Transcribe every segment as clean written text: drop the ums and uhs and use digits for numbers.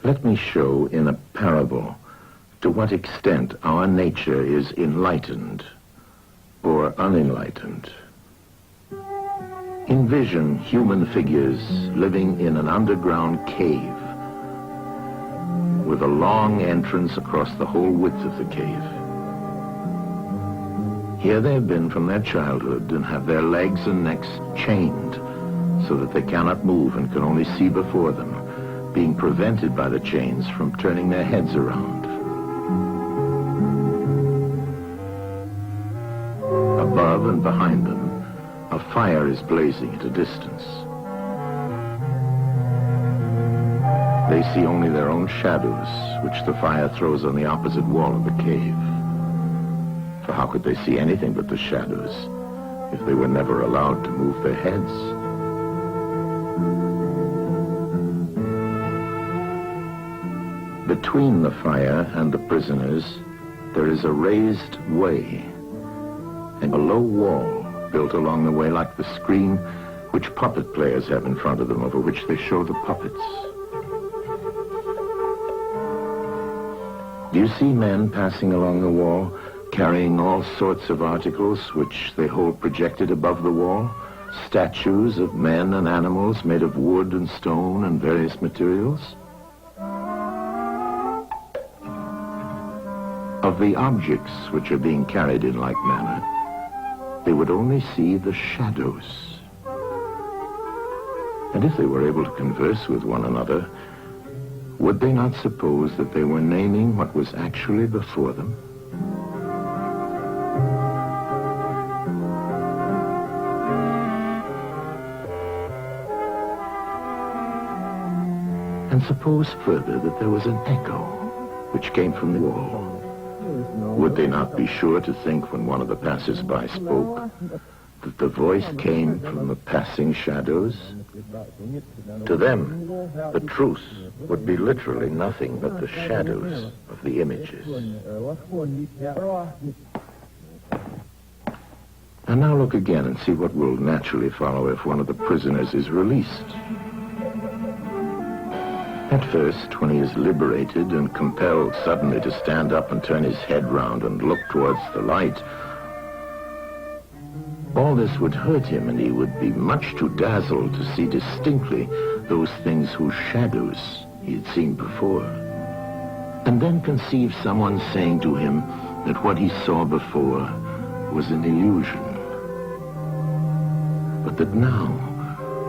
Let me show in a parable to what extent our nature is enlightened or unenlightened. Envision human figures living in an underground cave with a long entrance across the whole width of the cave. Here they have been from their childhood and have their legs and necks chained so that they cannot move and can only see before them, being prevented by the chains from turning their heads around. Above and behind them, a fire is blazing at a distance. They see only their own shadows, which the fire throws on the opposite wall of the cave. For how could they see anything but the shadows if they were never allowed to move their heads? Between the fire and the prisoners, there is a raised way and a low wall built along the way like the screen which puppet players have in front of them, over which they show the puppets. Do you see men passing along the wall, carrying all sorts of articles which they hold projected above the wall? Statues of men and animals made of wood and stone and various materials? Of the objects which are being carried in like manner, they would only see the shadows. And if they were able to converse with one another, would they not suppose that they were naming what was actually before them? And suppose further that there was an echo which came from the wall. Would they not be sure to think, when one of the passers-by spoke, that the voice came from the passing shadows? To them, the truth would be literally nothing but the shadows of the images. And now look again and see what will naturally follow if one of the prisoners is released. At first, when he is liberated and compelled suddenly to stand up and turn his head round and look towards the light, all this would hurt him, and he would be much too dazzled to see distinctly those things whose shadows he had seen before. And then conceive someone saying to him that what he saw before was an illusion, but that now,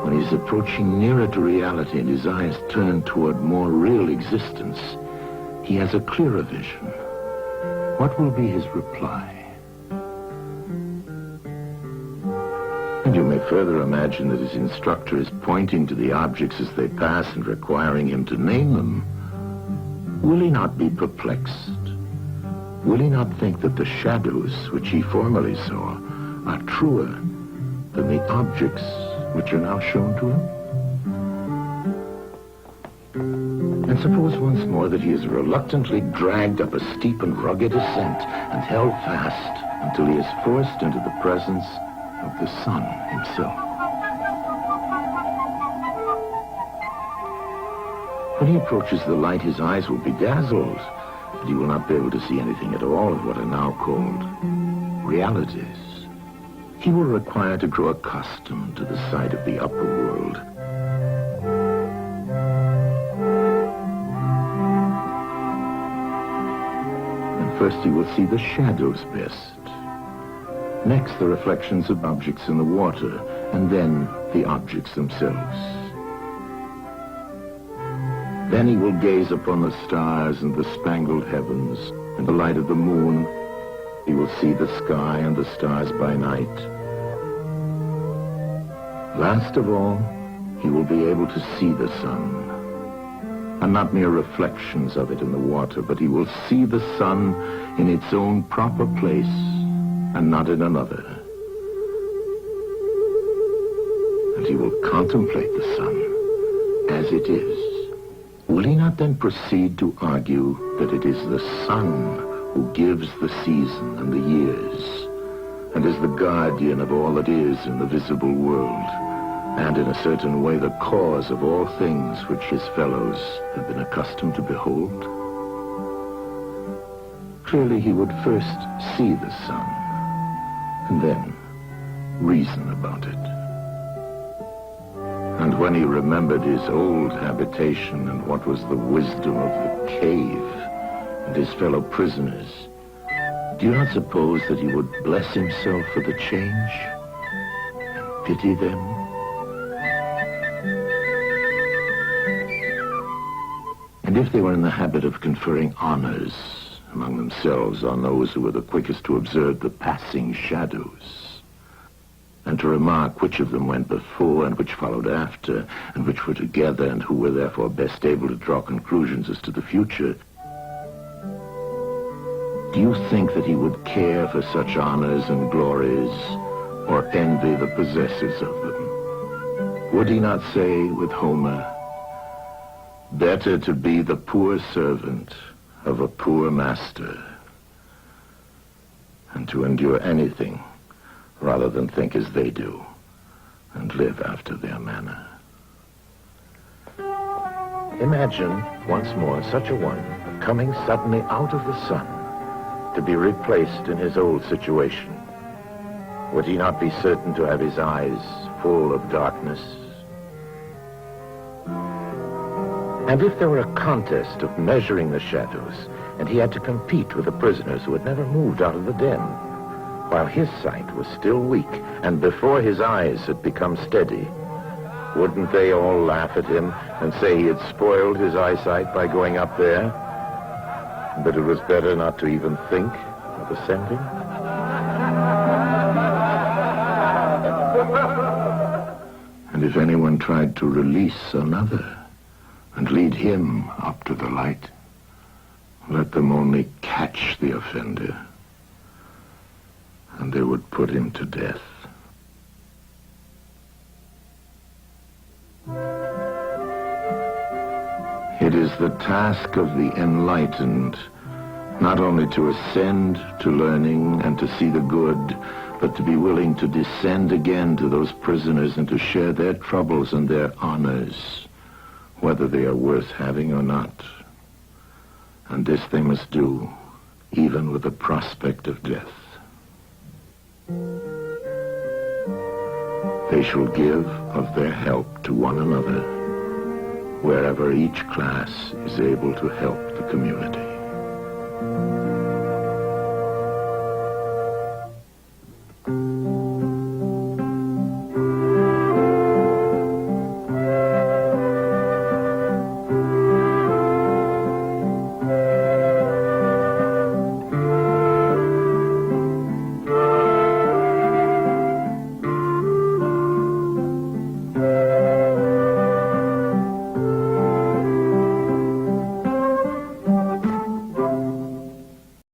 when he's approaching nearer to reality and his eyes turn toward more real existence, he has a clearer vision. What will be his reply? And you may further imagine that his instructor is pointing to the objects as they pass and requiring him to name them. Will he not be perplexed? Will he not think that the shadows which he formerly saw are truer than the objects which are now shown to him? And suppose once more that he is reluctantly dragged up a steep and rugged ascent and held fast until he is forced into the presence of the sun himself. When he approaches the light, his eyes will be dazzled, and he will not be able to see anything at all of what are now called realities. He will require to grow accustomed to the sight of the upper world. And first he will see the shadows best. Next, the reflections of objects in the water, and then the objects themselves. Then he will gaze upon the stars and the spangled heavens and the light of the moon. He will see the sky and the stars by night. Last of all, he will be able to see the sun, and not mere reflections of it in the water, but he will see the sun in its own proper place and not in another. And he will contemplate the sun as it is. Will he not then proceed to argue that it is the sun who gives the season and the years, and is the guardian of all that is in the visible world, and in a certain way the cause of all things which his fellows had been accustomed to behold. Clearly he would first see the sun, and then reason about it. And when he remembered his old habitation and what was the wisdom of the cave and his fellow prisoners, do you not suppose that he would bless himself for the change and pity them? And if they were in the habit of conferring honors among themselves on those who were the quickest to observe the passing shadows, and to remark which of them went before and which followed after, and which were together, and who were therefore best able to draw conclusions as to the future, do you think that he would care for such honors and glories, or envy the possessors of them? Would he not say with Homer, "Better to be the poor servant of a poor master, and to endure anything rather than think as they do, and live after their manner"? Imagine, once more, such a one coming suddenly out of the sun to be replaced in his old situation. Would he not be certain to have his eyes full of darkness? And if there were a contest of measuring the shadows, and he had to compete with the prisoners who had never moved out of the den, while his sight was still weak, and before his eyes had become steady, wouldn't they all laugh at him and say he had spoiled his eyesight by going up there, but it was better not to even think of ascending? And if anyone tried to release another and lead him up to the light, let them only catch the offender, and they would put him to death. It is the task of the enlightened not only to ascend to learning and to see the good, but to be willing to descend again to those prisoners and to share their troubles and their honors, whether they are worth having or not. And this they must do, even with the prospect of death. They shall give of their help to one another, wherever each class is able to help the community.